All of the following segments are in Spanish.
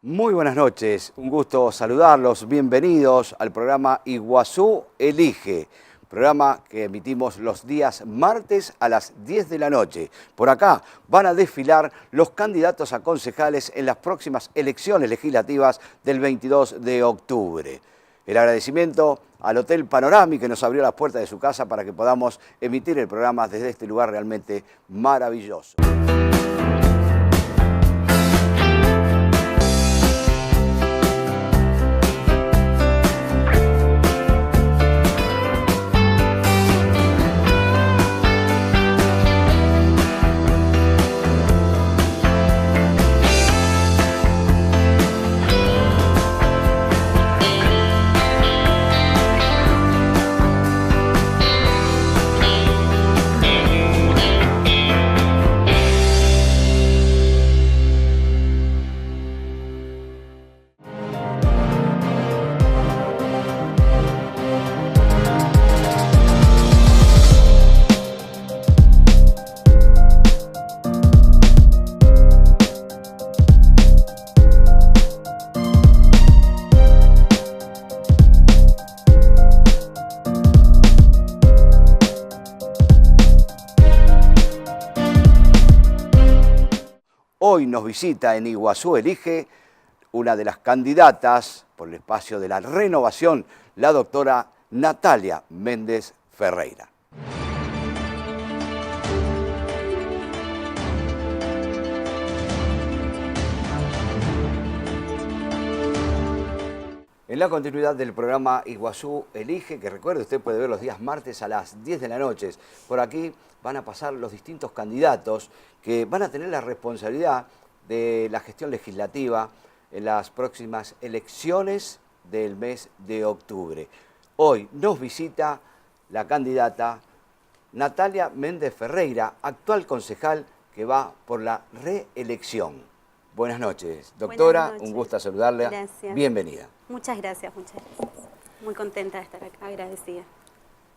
Muy buenas noches, un gusto saludarlos, bienvenidos al programa Iguazú Elige, programa que emitimos los días martes a las 10 de la noche. Por acá van a desfilar los candidatos a concejales en las próximas elecciones legislativas del 22 de octubre. El agradecimiento al Hotel Panorami que nos abrió las puertas de su casa para que podamos emitir el programa desde este lugar realmente maravilloso. Hoy nos visita en Iguazú Elige una de las candidatas por el espacio de la renovación, la doctora Natalia Méndez Ferreira. En la continuidad del programa Iguazú Elige, que recuerde, usted puede ver los días martes a las 10 de la noche. Por aquí van a pasar los distintos candidatos que van a tener la responsabilidad de la gestión legislativa en las próximas elecciones del mes de octubre. Hoy nos visita la candidata Natalia Méndez Ferreira, actual concejal que va por la reelección. Buenas noches, doctora. Buenas noches. Un gusto saludarla. Gracias. Bienvenida. Muchas gracias. Muy contenta de estar acá, agradecida.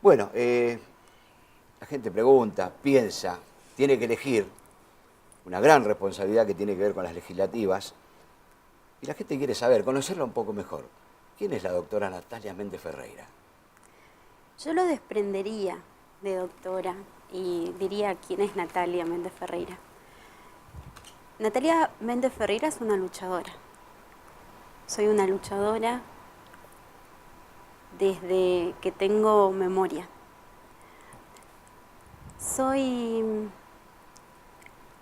Bueno, la gente pregunta, piensa, tiene que elegir una gran responsabilidad que tiene que ver con las legislativas. Y la gente quiere saber, conocerla un poco mejor. ¿Quién es la doctora Natalia Méndez Ferreira? Yo lo desprendería de doctora y diría quién es Natalia Méndez Ferreira. Natalia Méndez Ferreira es una luchadora. Soy una luchadora desde que tengo memoria. Soy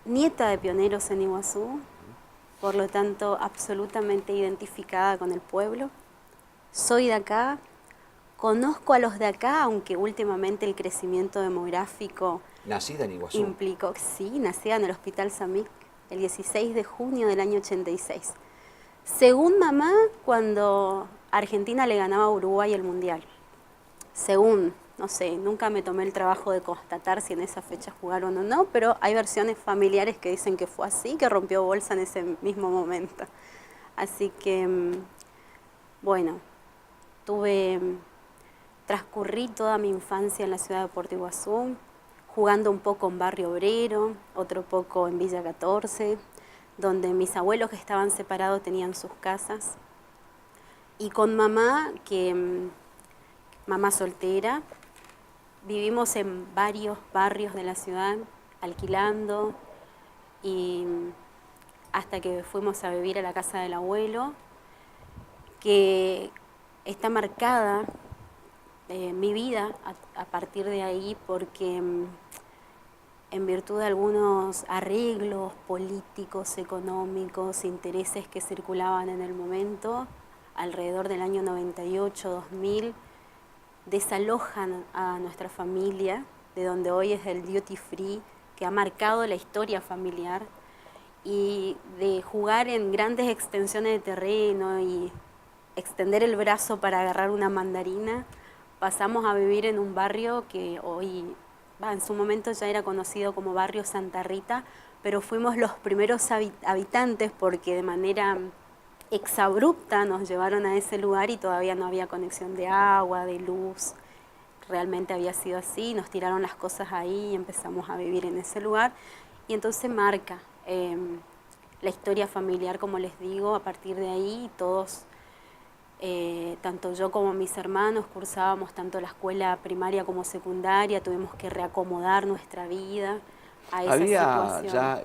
nieta de pioneros en Iguazú, por lo tanto absolutamente identificada con el pueblo. Soy de acá, conozco a los de acá, aunque últimamente el crecimiento demográfico... ¿Nacida en Iguazú? Implicó, sí, nacida en el Hospital Samic el 16 de junio del año 86. Según mamá, cuando Argentina le ganaba a Uruguay el Mundial. Según, no sé, nunca me tomé el trabajo de constatar si en esa fecha jugaron o no, pero hay versiones familiares que dicen que fue así, que rompió bolsa en ese mismo momento. Así que, bueno, transcurrí toda mi infancia en la ciudad de Puerto Iguazú, jugando un poco en Barrio Obrero, otro poco en Villa 14, donde mis abuelos que estaban separados tenían sus casas. Y con mamá, mamá soltera, vivimos en varios barrios de la ciudad, alquilando, y hasta que fuimos a vivir a la casa del abuelo, que está marcada mi vida a partir de ahí porque en virtud de algunos arreglos políticos, económicos, intereses que circulaban en el momento, alrededor del año 98-2000, desalojan a nuestra familia, de donde hoy es el duty free, que ha marcado la historia familiar, y de jugar en grandes extensiones de terreno y extender el brazo para agarrar una mandarina, pasamos a vivir en un barrio que hoy, en su momento ya era conocido como Barrio Santa Rita, pero fuimos los primeros habitantes porque de manera exabrupta nos llevaron a ese lugar y todavía no había conexión de agua, de luz. Realmente había sido así, nos tiraron las cosas ahí y empezamos a vivir en ese lugar. Y entonces marca la historia familiar, como les digo. A partir de ahí todos, tanto yo como mis hermanos, cursábamos tanto la escuela primaria como secundaria, tuvimos que reacomodar nuestra vida a esa ¿Había situación. ya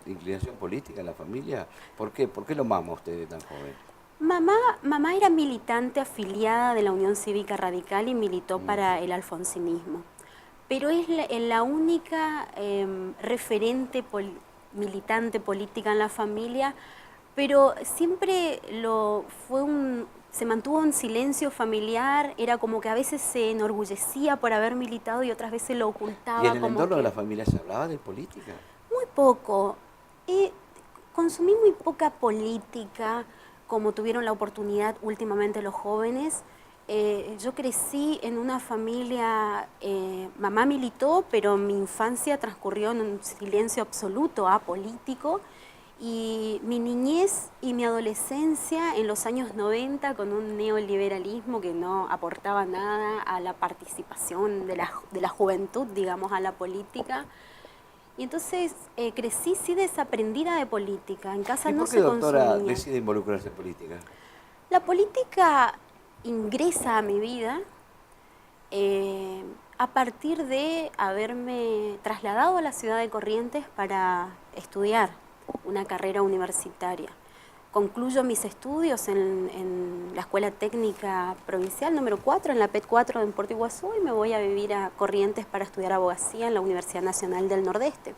inclinación política en la familia? ¿Por qué? ¿Por qué lo mama usted de tan joven? Mamá era militante afiliada de la Unión Cívica Radical y militó para el alfonsinismo, pero es la única referente militante política en la familia, pero siempre se mantuvo en silencio familiar, era como que a veces se enorgullecía por haber militado y otras veces lo ¿Y en ocultaba, el como entorno de que la familia se hablaba de política? muy poco. Consumí muy poca política, como tuvieron la oportunidad últimamente los jóvenes. Yo crecí en una familia, mamá militó, pero mi infancia transcurrió en un silencio absoluto, apolítico, y mi niñez y mi adolescencia en los años 90 con un neoliberalismo que no aportaba nada a la participación de la juventud, digamos, a la política. Y entonces crecí sí desaprendida de política, en casa ¿Y no por qué, se doctora, consumía. decide involucrarse en política? La política ingresa a mi vida a partir de haberme trasladado a la ciudad de Corrientes para estudiar una carrera universitaria. Concluyo mis estudios en la Escuela Técnica Provincial número 4, en la PET 4 en Puerto Iguazú, y me voy a vivir a Corrientes para estudiar abogacía en la Universidad Nacional del Nordeste.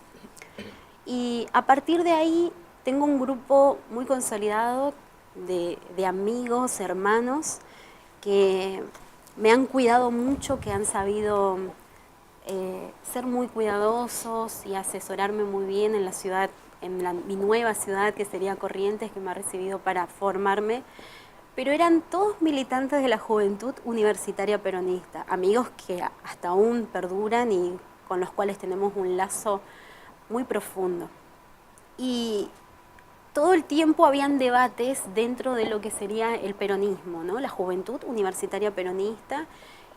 Y a partir de ahí tengo un grupo muy consolidado de amigos, hermanos, que me han cuidado mucho, que han sabido ser muy cuidadosos y asesorarme muy bien en la ciudad, mi nueva ciudad que sería Corrientes, que me ha recibido para formarme. Pero eran todos militantes de la juventud universitaria peronista, amigos que hasta aún perduran y con los cuales tenemos un lazo muy profundo. Y todo el tiempo habían debates dentro de lo que sería el peronismo, ¿no? La juventud universitaria peronista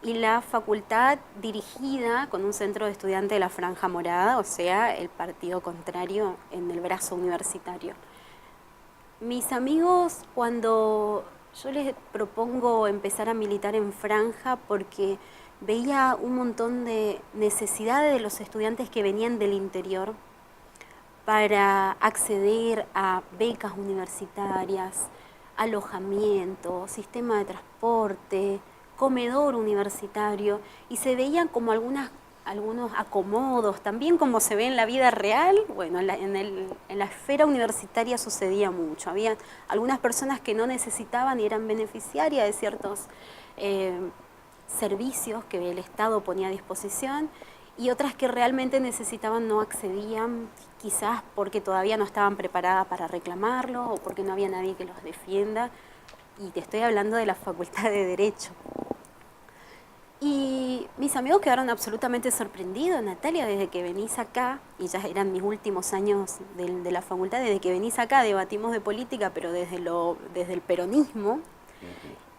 y la facultad dirigida con un centro de estudiantes de la Franja Morada, o sea, el partido contrario en el brazo universitario. Mis amigos, cuando yo les propongo empezar a militar en Franja, porque veía un montón de necesidades de los estudiantes que venían del interior para acceder a becas universitarias, alojamiento, sistema de transporte, comedor universitario, y se veían como algunos acomodos, también como se ve en la vida real. Bueno, en la esfera universitaria sucedía mucho. Había algunas personas que no necesitaban y eran beneficiarias de ciertos servicios que el Estado ponía a disposición, y otras que realmente necesitaban no accedían, quizás porque todavía no estaban preparadas para reclamarlo o porque no había nadie que los defienda. Y te estoy hablando de la Facultad de Derecho. Y mis amigos quedaron absolutamente sorprendidos. Natalia, desde que venís acá, y ya eran mis últimos años de la facultad, desde que venís acá debatimos de política, pero desde el peronismo,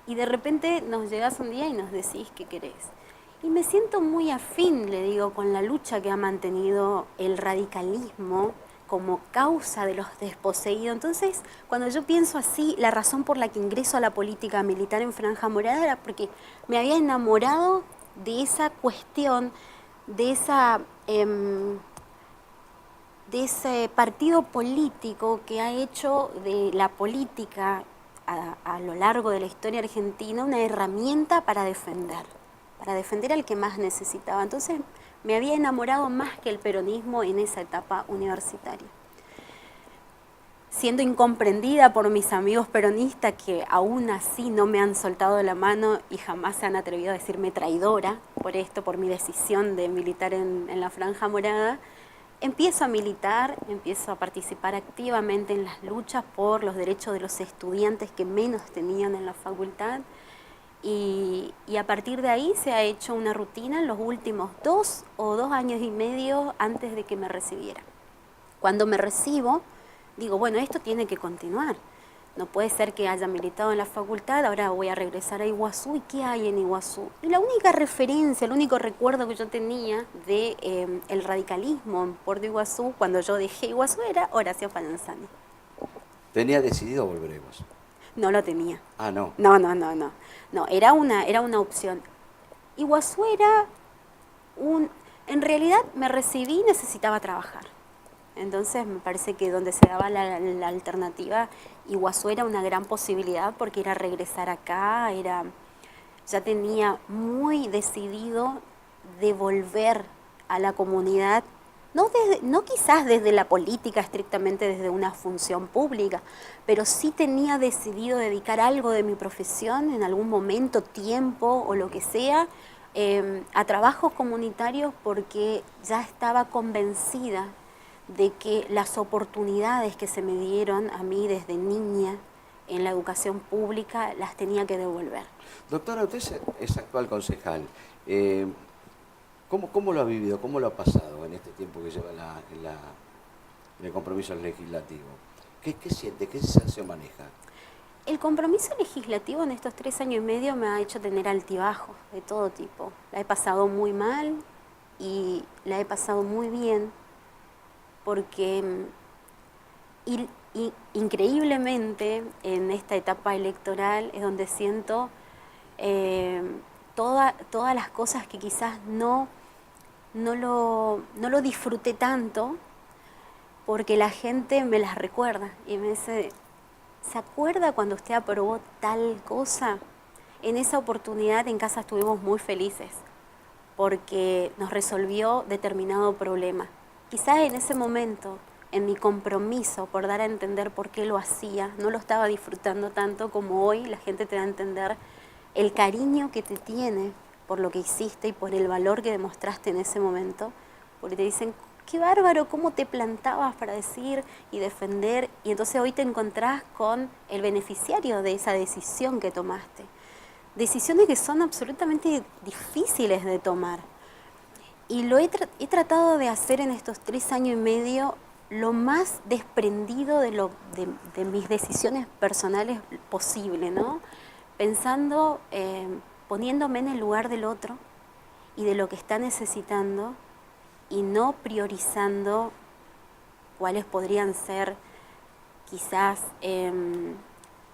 y de repente nos llegás un día y nos decís qué querés. Y me siento muy afín, le digo, con la lucha que ha mantenido el radicalismo como causa de los desposeídos. Entonces, cuando yo pienso así, la razón por la que ingreso a la política militar en Franja Morada era porque me había enamorado de esa cuestión, de ese partido político que ha hecho de la política a lo largo de la historia argentina una herramienta para defender al que más necesitaba. Entonces me había enamorado más que el peronismo en esa etapa universitaria. Siendo incomprendida por mis amigos peronistas, que aún así no me han soltado la mano y jamás se han atrevido a decirme traidora por esto, por mi decisión de militar en la Franja Morada, empiezo a militar, empiezo a participar activamente en las luchas por los derechos de los estudiantes que menos tenían en la facultad. Y a partir de ahí se ha hecho una rutina en los últimos 2 años y medio antes de que me recibiera. Cuando me recibo, digo, bueno, esto tiene que continuar. No puede ser que haya militado en la facultad, ahora voy a regresar a Iguazú. ¿Y qué hay en Iguazú? Y la única referencia, el único recuerdo que yo tenía de el radicalismo en Puerto Iguazú, cuando yo dejé Iguazú, era Horacio Falanzani. ¿Tenía decidido volveremos? No lo tenía. Ah, no. No, era una opción. Iguazú era en realidad me recibí y necesitaba trabajar. Entonces me parece que donde se daba la alternativa, Iguazú era una gran posibilidad porque era regresar acá, ya tenía muy decidido devolver a la comunidad, no quizás desde la política, estrictamente desde una función pública, pero sí tenía decidido dedicar algo de mi profesión en algún momento, tiempo o lo que sea, a trabajos comunitarios, porque ya estaba convencida de que las oportunidades que se me dieron a mí desde niña en la educación pública las tenía que devolver. Doctora, usted es actual concejal. ¿Cómo lo ha vivido? ¿Cómo lo ha pasado en este tiempo que lleva en el compromiso legislativo? ¿Qué siente? ¿Qué sensación maneja? El compromiso legislativo en estos 3 años y medio me ha hecho tener altibajos de todo tipo. La he pasado muy mal y la he pasado muy bien, porque increíblemente en esta etapa electoral es donde siento todas las cosas que quizás no lo disfruté tanto, porque la gente me las recuerda y me dice, ¿se acuerda cuando usted aprobó tal cosa? En esa oportunidad en casa estuvimos muy felices porque nos resolvió determinado problema. Quizás en ese momento, en mi compromiso por dar a entender por qué lo hacía, no lo estaba disfrutando tanto como hoy la gente te da a entender el cariño que te tiene por lo que hiciste y por el valor que demostraste en ese momento, porque te dicen, qué bárbaro, cómo te plantabas para decir y defender, y entonces hoy te encontrás con el beneficiario de esa decisión que tomaste. Decisiones que son absolutamente difíciles de tomar. Y he tratado de hacer en estos 3 años y medio lo más desprendido de mis decisiones personales posible, ¿no? Pensando, poniéndome en el lugar del otro y de lo que está necesitando, y no priorizando cuáles podrían ser quizás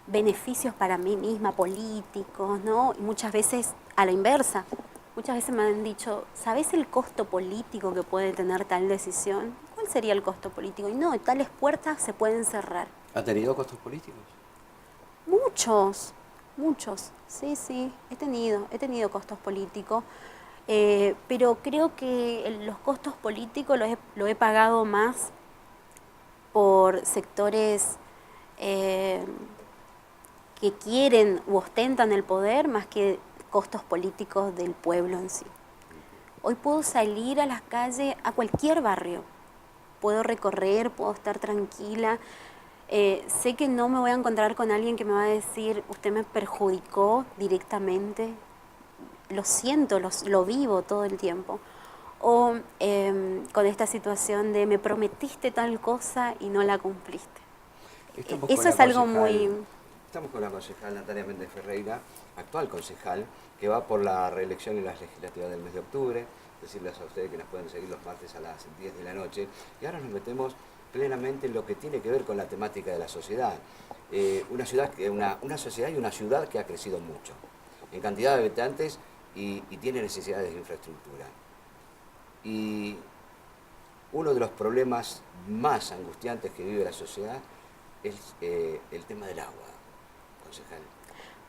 beneficios para mí misma, políticos, ¿no? Y muchas veces a la inversa. Muchas veces me han dicho, ¿sabes el costo político que puede tener tal decisión? ¿Cuál sería el costo político? Y no, tales puertas se pueden cerrar. ¿Ha tenido costos políticos? Muchos, sí, he tenido costos políticos, pero creo que los costos políticos lo he pagado más por sectores que quieren u ostentan el poder, más que costos políticos del pueblo en sí. Hoy puedo salir a las calles, a cualquier barrio, puedo recorrer, puedo estar tranquila. Sé que no me voy a encontrar con alguien que me va a decir, usted me perjudicó directamente. Lo siento, lo vivo todo el tiempo. O con esta situación de me prometiste tal cosa y no la cumpliste. Eso es algo muy... Estamos con la concejal Natalia Méndez Ferreira, actual concejal, que va por la reelección en las legislativas del mes de octubre. Decirles a ustedes que nos pueden seguir los martes a las 10 de la noche. Y ahora nos metemos plenamente en lo que tiene que ver con la temática de la sociedad. Una sociedad y una ciudad que ha crecido mucho en cantidad de habitantes y tiene necesidades de infraestructura. Y uno de los problemas más angustiantes que vive la sociedad es el tema del agua, concejal.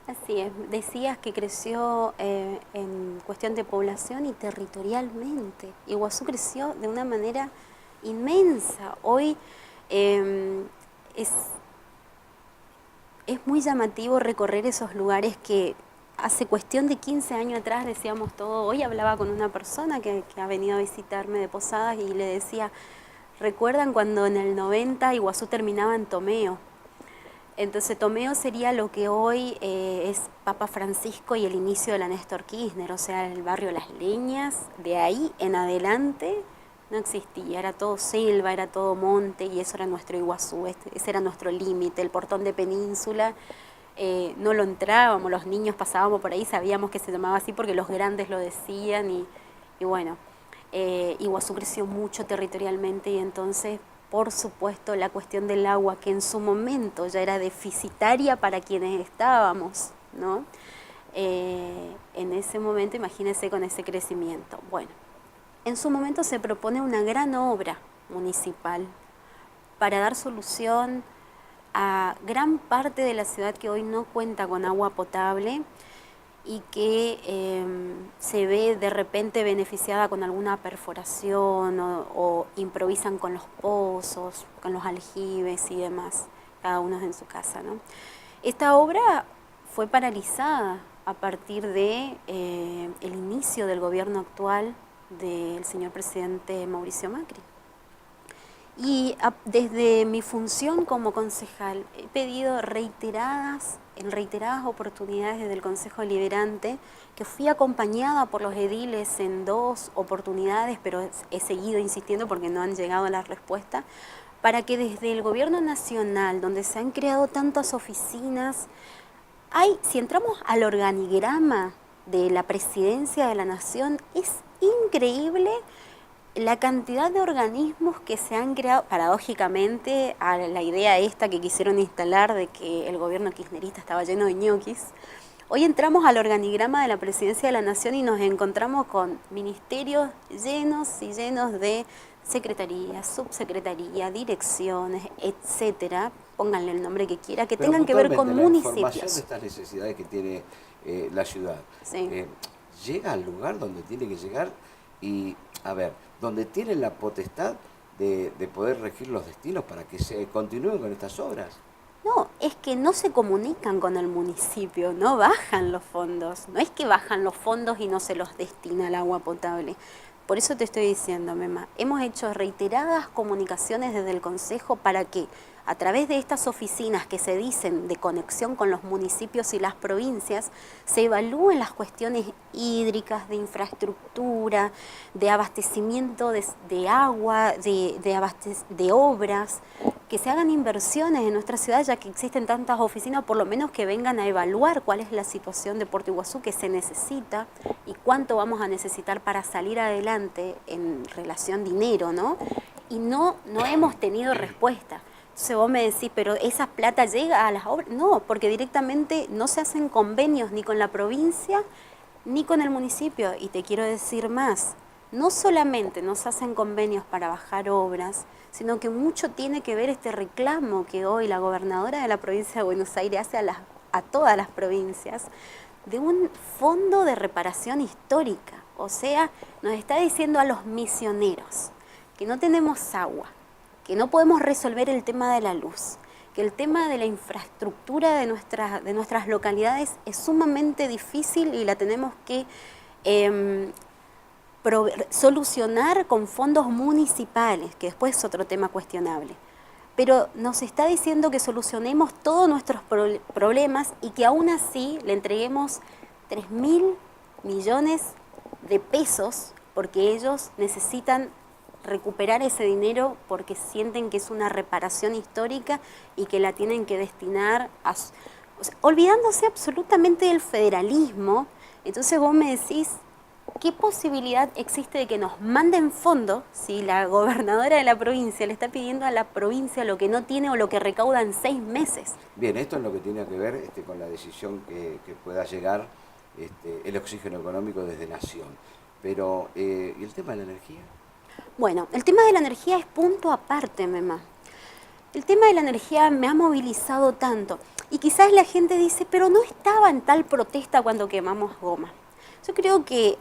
Así es, decías que creció en cuestión de población y territorialmente. Iguazú creció de una manera inmensa. Hoy es muy llamativo recorrer esos lugares que hace cuestión de 15 años atrás decíamos todo. Hoy hablaba con una persona que ha venido a visitarme de Posadas y le decía, ¿recuerdan cuando en el 90 Iguazú terminaba en Tomeo? Entonces Tomeo sería lo que hoy es Papa Francisco y el inicio de la Néstor Kirchner, o sea, el barrio Las Leñas. De ahí en adelante no existía, era todo selva, era todo monte, y eso era nuestro Iguazú, ese era nuestro límite. El portón de Península no lo entrábamos, los niños pasábamos por ahí, sabíamos que se llamaba así porque los grandes lo decían, y bueno, Iguazú creció mucho territorialmente, y entonces por supuesto, la cuestión del agua, que en su momento ya era deficitaria para quienes estábamos, ¿no? En ese momento, imagínense con ese crecimiento. Bueno, en su momento se propone una gran obra municipal para dar solución a gran parte de la ciudad que hoy no cuenta con agua potable y que se ve de repente beneficiada con alguna perforación o improvisan con los pozos, con los aljibes y demás, cada uno en su casa, ¿no? Esta obra fue paralizada a partir de el inicio del gobierno actual del señor presidente Mauricio Macri. Y desde mi función como concejal he pedido en reiteradas oportunidades desde el Consejo Deliberante, que fui acompañada por los ediles en 2 oportunidades, pero he seguido insistiendo porque no han llegado a la respuesta, para que desde el gobierno nacional, donde se han creado tantas oficinas, si entramos al organigrama de la Presidencia de la Nación, es increíble la cantidad de organismos que se han creado, paradójicamente, a la idea esta que quisieron instalar de que el gobierno kirchnerista estaba lleno de ñoquis. Hoy entramos al organigrama de la Presidencia de la Nación y nos encontramos con ministerios llenos y llenos de secretarías, subsecretarías, direcciones, etcétera, pónganle el nombre que quiera, que tengan que ver con municipios. La información de estas necesidades que tiene la ciudad, sí, llega al lugar donde tiene que llegar y, a ver, donde tienen la potestad de poder regir los destinos para que se continúen con estas obras. No, es que no se comunican con el municipio, no bajan los fondos, no es que bajan los fondos y no se los destina al agua potable. Por eso te estoy diciendo, Mema, hemos hecho reiteradas comunicaciones desde el Consejo para que a través de estas oficinas que se dicen de conexión con los municipios y las provincias, se evalúen las cuestiones hídricas, de infraestructura, de abastecimiento de agua, de obras, que se hagan inversiones en nuestra ciudad, ya que existen tantas oficinas, por lo menos que vengan a evaluar cuál es la situación de Puerto Iguazú que se necesita y cuánto vamos a necesitar para salir adelante en relación dinero, ¿no? Y no hemos tenido respuesta. Entonces vos me decís, pero ¿esa plata llega a las obras? No, porque directamente no se hacen convenios ni con la provincia ni con el municipio. Y te quiero decir más, no solamente no se hacen convenios para bajar obras, sino que mucho tiene que ver este reclamo que hoy la gobernadora de la provincia de Buenos Aires hace a todas las provincias, de un fondo de reparación histórica. O sea, nos está diciendo a los misioneros que no tenemos agua, que no podemos resolver el tema de la luz, que el tema de la infraestructura de nuestras localidades es sumamente difícil y la tenemos que solucionar con fondos municipales, que después es otro tema cuestionable. Pero nos está diciendo que solucionemos todos nuestros problemas y que aún así le entreguemos 3.000 millones de pesos porque ellos necesitan recuperar ese dinero porque sienten que es una reparación histórica y que la tienen que destinar olvidándose absolutamente del federalismo. Entonces vos me decís, ¿qué posibilidad existe de que nos manden fondos si la gobernadora de la provincia le está pidiendo a la provincia lo que no tiene o lo que recauda en 6 meses? Bien, esto es lo que tiene que ver con la decisión que pueda llegar el oxígeno económico desde Nación. Pero, ¿y el tema de la energía? Bueno, el tema de la energía es punto aparte, Mema. El tema de la energía me ha movilizado tanto. Y quizás la gente dice, pero no estaba en tal protesta cuando quemamos goma. Yo creo que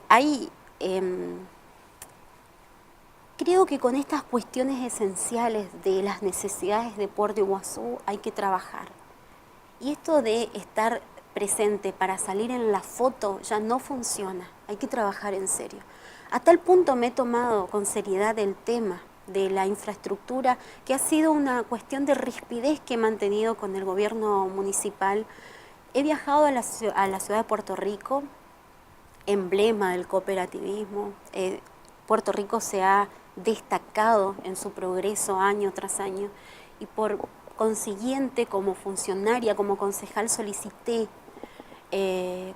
creo que con estas cuestiones esenciales de las necesidades de Puerto Iguazú hay que trabajar. Y esto de estar presente para salir en la foto ya no funciona. Hay que trabajar en serio. A tal punto me he tomado con seriedad el tema de la infraestructura, que ha sido una cuestión de rispidez que he mantenido con el gobierno municipal. He viajado a la ciudad de Puerto Rico, emblema del cooperativismo. Puerto Rico se ha destacado en su progreso año tras año y por consiguiente como funcionaria, como concejal solicité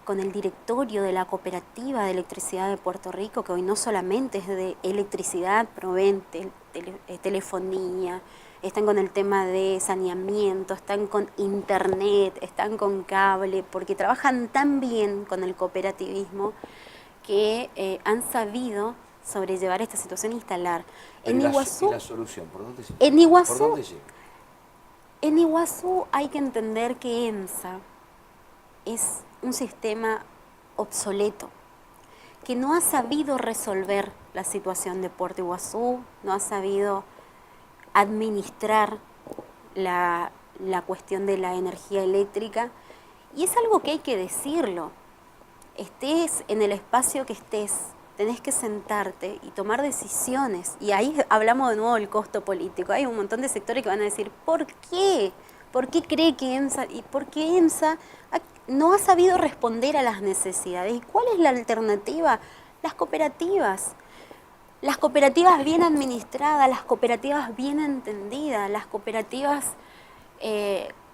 con el directorio de la Cooperativa de Electricidad de Puerto Rico, que hoy no solamente es de electricidad, proveen telefonía, están con el tema de saneamiento, están con internet, están con cable, porque trabajan tan bien con el cooperativismo que han sabido sobrellevar esta situación e instalar. En Iguazú, ¿y la solución? ¿Por dónde se en Iguazú, ¿Por dónde llega? En Iguazú hay que entender que EMSA es un sistema obsoleto, que no ha sabido resolver la situación de Puerto Iguazú, no ha sabido administrar la cuestión de la energía eléctrica, y es algo que hay que decirlo. Estés en el espacio que estés, tenés que sentarte y tomar decisiones, y ahí hablamos de nuevo del costo político. Hay un montón de sectores que van a decir, ¿por qué? ¿Por qué cree que EMSA? ¿Y por qué EMSA no ha sabido responder a las necesidades? ¿Y cuál es la alternativa? Las cooperativas. Las cooperativas bien administradas, las cooperativas bien entendidas, las cooperativas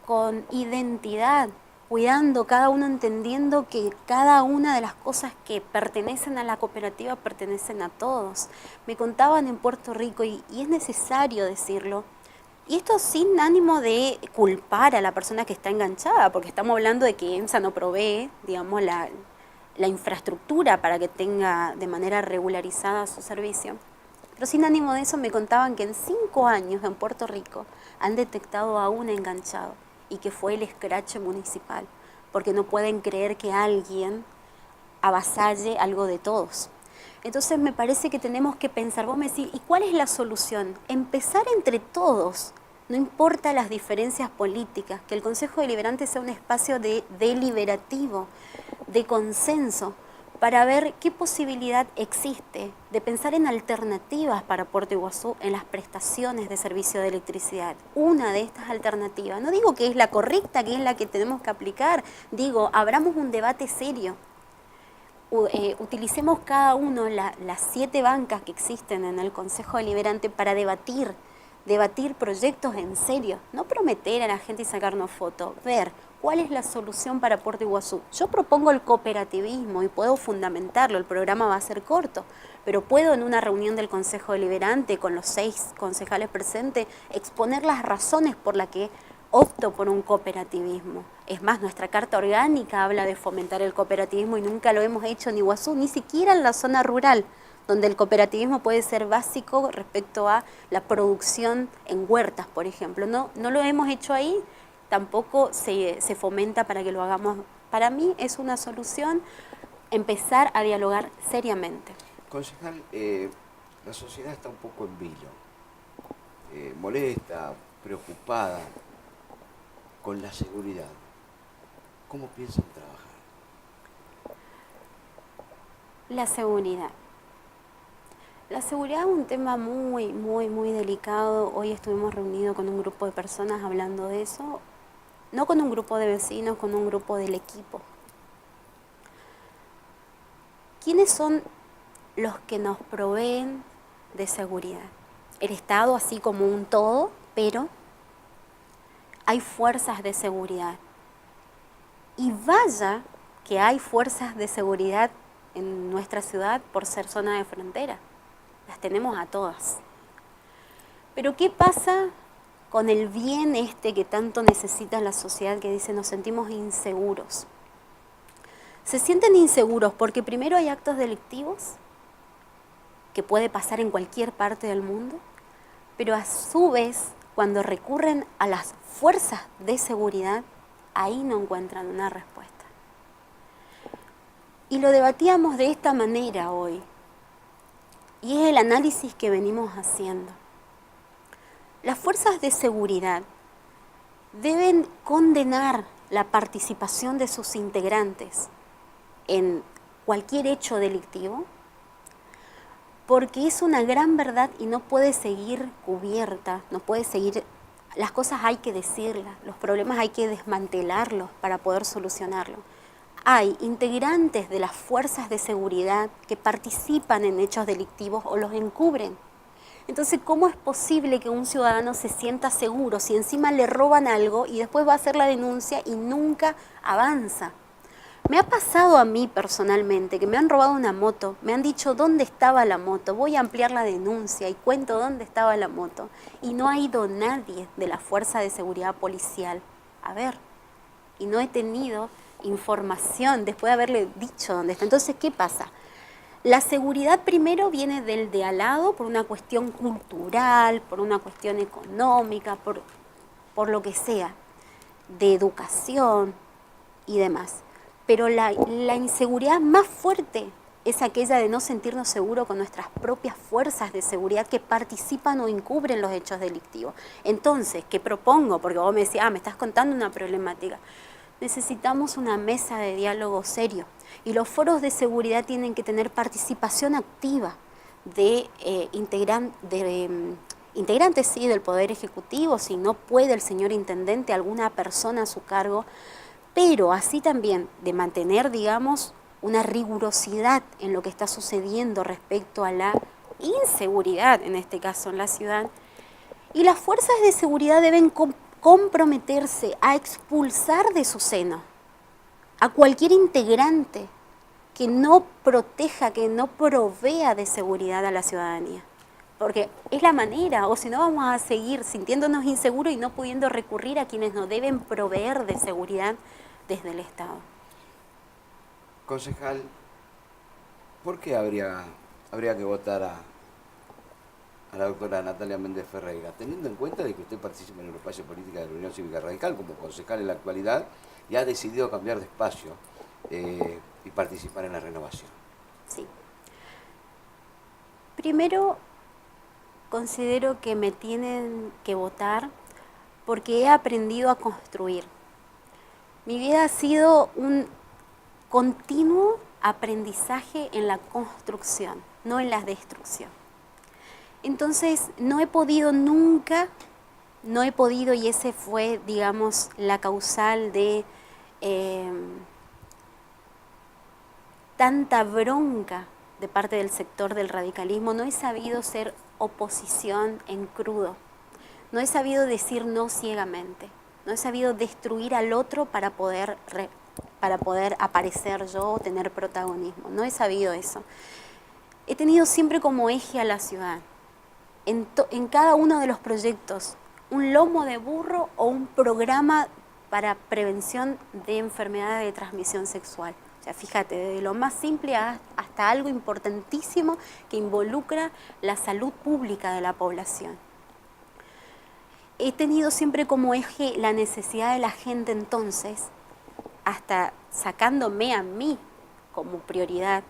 con identidad, cuidando cada uno, entendiendo que cada una de las cosas que pertenecen a la cooperativa pertenecen a todos. Me contaban en Puerto Rico, y es necesario decirlo, y esto sin ánimo de culpar a la persona que está enganchada, porque estamos hablando de que EMSA no provee, digamos, la infraestructura para que tenga de manera regularizada su servicio. Pero sin ánimo de eso, me contaban que en 5 años en Puerto Rico han detectado a un enganchado, y que fue el escrache municipal, porque no pueden creer que alguien avasalle algo de todos. Entonces me parece que tenemos que pensar, vos me decís, ¿y cuál es la solución? Empezar entre todos, no importa las diferencias políticas, que el Consejo Deliberante sea un espacio deliberativo, de consenso, para ver qué posibilidad existe de pensar en alternativas para Puerto Iguazú en las prestaciones de servicio de electricidad. Una de estas alternativas, no digo que es la correcta, que es la que tenemos que aplicar, digo, abramos un debate serio. Utilicemos cada uno las 7 bancas que existen en el Consejo Deliberante para debatir proyectos en serio, no prometer a la gente y sacarnos fotos, ver cuál es la solución para Puerto Iguazú. Yo propongo el cooperativismo y puedo fundamentarlo, el programa va a ser corto, pero puedo en una reunión del Consejo Deliberante con los 6 concejales presentes exponer las razones por las que opto por un cooperativismo. Es más, nuestra carta orgánica habla de fomentar el cooperativismo y nunca lo hemos hecho en Iguazú, ni siquiera en la zona rural, donde el cooperativismo puede ser básico respecto a la producción en huertas, por ejemplo. No lo hemos hecho ahí, tampoco se fomenta para que lo hagamos. Para mí es una solución empezar a dialogar seriamente. Concejal, la sociedad está un poco en vilo, molesta, preocupada con la seguridad. ¿Cómo piensan trabajar? La seguridad. La seguridad es un tema muy, muy, muy delicado. Hoy estuvimos reunidos con un grupo de personas hablando de eso. No con un grupo de vecinos, con un grupo del equipo. ¿Quiénes son los que nos proveen de seguridad? El Estado así como un todo, pero hay fuerzas de seguridad. Y vaya que hay fuerzas de seguridad en nuestra ciudad por ser zona de frontera. Las tenemos a todas. Pero ¿qué pasa con el bien que tanto necesita la sociedad, que dice nos sentimos inseguros? Se sienten inseguros porque primero hay actos delictivos, que puede pasar en cualquier parte del mundo, pero a su vez, cuando recurren a las fuerzas de seguridad, ahí no encuentran una respuesta. Y lo debatíamos de esta manera hoy, y es el análisis que venimos haciendo. Las fuerzas de seguridad deben condenar la participación de sus integrantes en cualquier hecho delictivo, porque es una gran verdad y no puede seguir cubierta, no puede seguir, las cosas hay que decirlas, los problemas hay que desmantelarlos para poder solucionarlos. Hay integrantes de las fuerzas de seguridad que participan en hechos delictivos o los encubren. Entonces, ¿cómo es posible que un ciudadano se sienta seguro si encima le roban algo y después va a hacer la denuncia y nunca avanza? Me ha pasado a mí personalmente que me han robado una moto, me han dicho dónde estaba la moto, voy a ampliar la denuncia y cuento dónde estaba la moto. Y no ha ido nadie de la Fuerza de Seguridad Policial a ver. Y no he tenido información después de haberle dicho dónde está. Entonces, ¿qué pasa? La seguridad primero viene del de al lado por una cuestión cultural, por una cuestión económica, por lo que sea, de educación y demás. Pero la inseguridad más fuerte es aquella de no sentirnos seguros con nuestras propias fuerzas de seguridad que participan o encubren los hechos delictivos. Entonces, ¿qué propongo? Porque vos me decías, me estás contando una problemática. Necesitamos una mesa de diálogo serio y los foros de seguridad tienen que tener participación activa de integrantes sí, del Poder Ejecutivo, si no puede el señor Intendente, alguna persona a su cargo, pero así también de mantener, digamos, una rigurosidad en lo que está sucediendo respecto a la inseguridad, en este caso en la ciudad. Y las fuerzas de seguridad deben comprometerse a expulsar de su seno a cualquier integrante que no proteja, que no provea de seguridad a la ciudadanía. Porque es la manera, o si no vamos a seguir sintiéndonos inseguros y no pudiendo recurrir a quienes nos deben proveer de seguridad desde el Estado. Concejal, ¿por qué habría que votar a la doctora Natalia Méndez Ferreira, teniendo en cuenta de que usted participa en el espacio político de la Unión Cívica Radical como concejal en la actualidad y ha decidido cambiar de espacio y participar en la renovación? Sí. Primero, considero que me tienen que votar porque he aprendido a construir. Mi vida ha sido un continuo aprendizaje en la construcción, no en la destrucción. Entonces, no he podido nunca, y ese fue, digamos, la causal de tanta bronca de parte del sector del radicalismo, no he sabido ser oposición en crudo, no he sabido decir no ciegamente, no he sabido destruir al otro para poder aparecer yo, tener protagonismo, no he sabido eso. He tenido siempre como eje a la ciudad. En cada uno de los proyectos, un lomo de burro o un programa para prevención de enfermedades de transmisión sexual. O sea, fíjate, desde lo más simple hasta algo importantísimo que involucra la salud pública de la población. He tenido siempre como eje la necesidad de la gente entonces, hasta sacándome a mí como prioridad.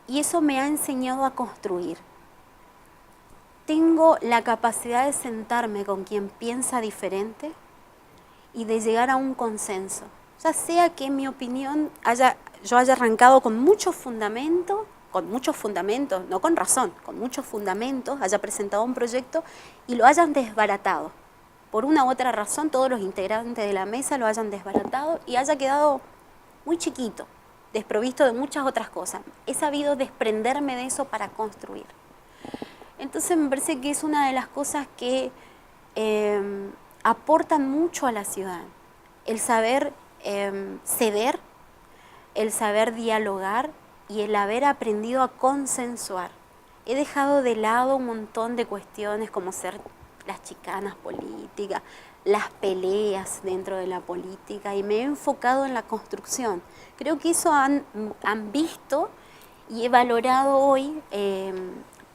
Y eso me ha enseñado a construir. Tengo la capacidad de sentarme con quien piensa diferente y de llegar a un consenso. Ya sea que mi opinión yo haya arrancado con muchos fundamentos, no con razón, con muchos fundamentos, haya presentado un proyecto y lo hayan desbaratado. Por una u otra razón, todos los integrantes de la mesa lo hayan desbaratado y haya quedado muy chiquito, desprovisto de muchas otras cosas. He sabido desprenderme de eso para construir. Entonces me parece que es una de las cosas que aportan mucho a la ciudad. El saber ceder, el saber dialogar y el haber aprendido a consensuar. He dejado de lado un montón de cuestiones como ser las chicanas políticas, las peleas dentro de la política y me he enfocado en la construcción. Creo que eso han visto y he valorado hoy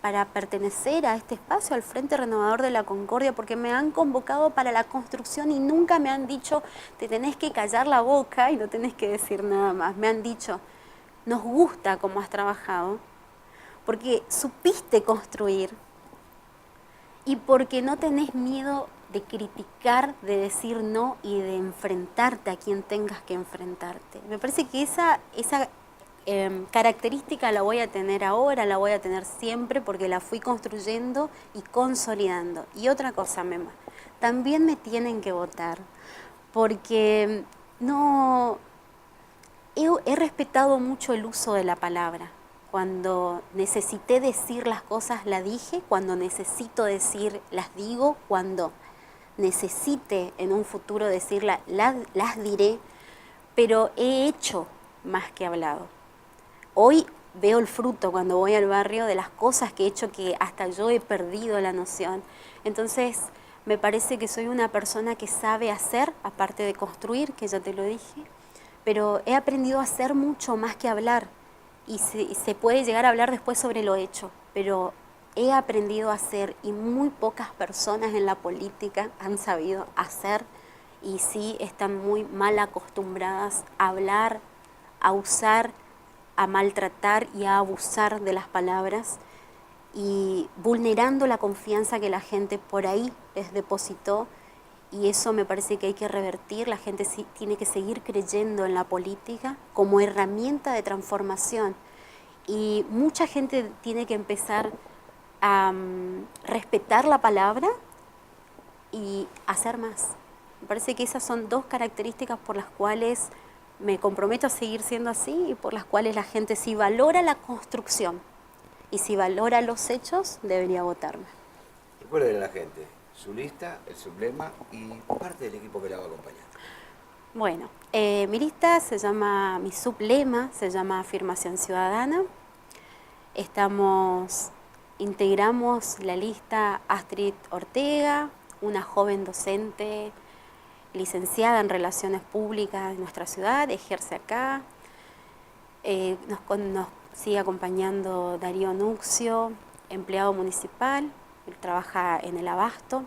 para pertenecer a este espacio, al Frente Renovador de la Concordia, porque me han convocado para la construcción y nunca me han dicho, te tenés que callar la boca y no tenés que decir nada más. Me han dicho, nos gusta cómo has trabajado, porque supiste construir y porque no tenés miedo de criticar, de decir no y de enfrentarte a quien tengas que enfrentarte. Me parece que esa característica la voy a tener ahora, la voy a tener siempre porque la fui construyendo y consolidando. Y otra cosa, Mema, también me tienen que votar porque he respetado mucho el uso de la palabra. Cuando necesité decir las cosas las dije, cuando necesito decir las digo, cuando necesite en un futuro decirlas las diré, pero he hecho más que hablado. Hoy veo el fruto cuando voy al barrio de las cosas que he hecho que hasta yo he perdido la noción. Entonces, me parece que soy una persona que sabe hacer, aparte de construir, que ya te lo dije, pero he aprendido a hacer mucho más que hablar. Y se puede llegar a hablar después sobre lo hecho, pero he aprendido a hacer y muy pocas personas en la política han sabido hacer y sí están muy mal acostumbradas a hablar, a usar, a maltratar y a abusar de las palabras y vulnerando la confianza que la gente por ahí les depositó, y eso me parece que hay que revertir. La gente sí tiene que seguir creyendo en la política como herramienta de transformación, y mucha gente tiene que empezar a respetar la palabra y hacer más. Me parece que esas son dos características por las cuales me comprometo a seguir siendo así y por las cuales la gente, si valora la construcción y si valora los hechos, debería votarme. Recuerden a la gente su lista, el sublema y parte del equipo que la va a acompañar. Bueno, mi lista se llama, mi sublema se llama Afirmación Ciudadana. Integramos la lista Astrid Ortega, una joven docente licenciada en Relaciones Públicas de nuestra ciudad, ejerce acá. Nos sigue acompañando Darío Nuxio, empleado municipal, él trabaja en el Abasto.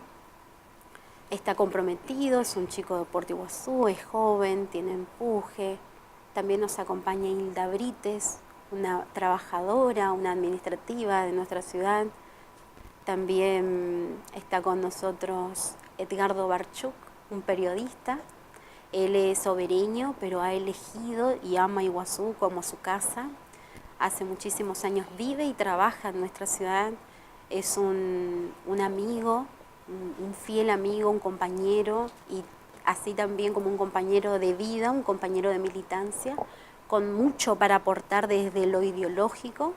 Está comprometido, es un chico de Puerto Iguazú, es joven, tiene empuje. También nos acompaña Hilda Brites, una trabajadora, una administrativa de nuestra ciudad. También está con nosotros Edgardo Barchuk, un periodista. Él es sobereño, pero ha elegido y ama Iguazú como su casa. Hace muchísimos años vive y trabaja en nuestra ciudad. Es un amigo, un fiel amigo, un compañero, y así también como un compañero de vida, un compañero de militancia, con mucho para aportar desde lo ideológico.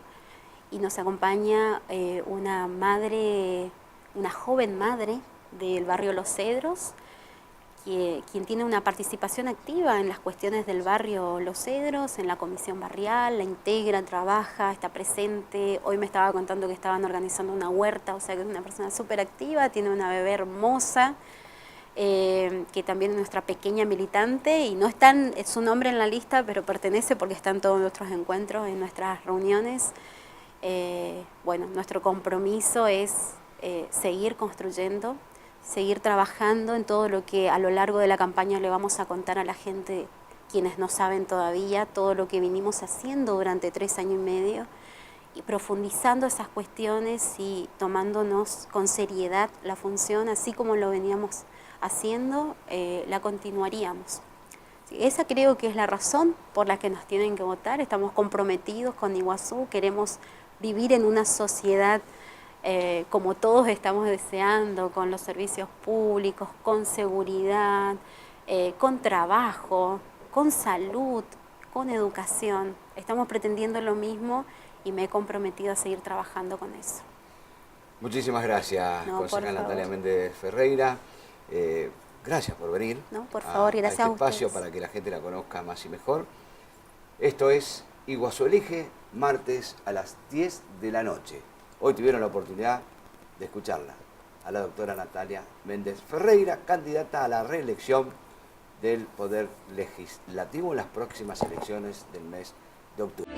Y nos acompaña una joven madre del barrio Los Cedros, quien tiene una participación activa en las cuestiones del barrio Los Cedros, en la comisión barrial, la integra, trabaja, está presente. Hoy me estaba contando que estaban organizando una huerta, o sea que es una persona súper activa, tiene una bebé hermosa, que también es nuestra pequeña militante, y no está su nombre en la lista, pero pertenece porque está en todos nuestros encuentros, en nuestras reuniones. Bueno, nuestro compromiso es seguir construyendo, seguir trabajando en todo lo que a lo largo de la campaña le vamos a contar a la gente, quienes no saben todavía, todo lo que vinimos haciendo durante 3 años y medio, y profundizando esas cuestiones y tomándonos con seriedad la función, así como lo veníamos haciendo, la continuaríamos. Esa creo que es la razón por la que nos tienen que votar. Estamos comprometidos con Iguazú, queremos vivir en una sociedad como todos estamos deseando, con los servicios públicos, con seguridad, con trabajo, con salud, con educación. Estamos pretendiendo lo mismo y me he comprometido a seguir trabajando con eso. Muchísimas gracias, concejal Natalia Méndez Ferreira. Gracias por venir por favor, gracias a este espacio ustedes, para que la gente la conozca más y mejor. Esto es Iguazú Elige, martes a las 10 de la noche. Hoy tuvieron la oportunidad de escucharla, a la doctora Natalia Méndez Ferreira, candidata a la reelección del Poder Legislativo en las próximas elecciones del mes de octubre.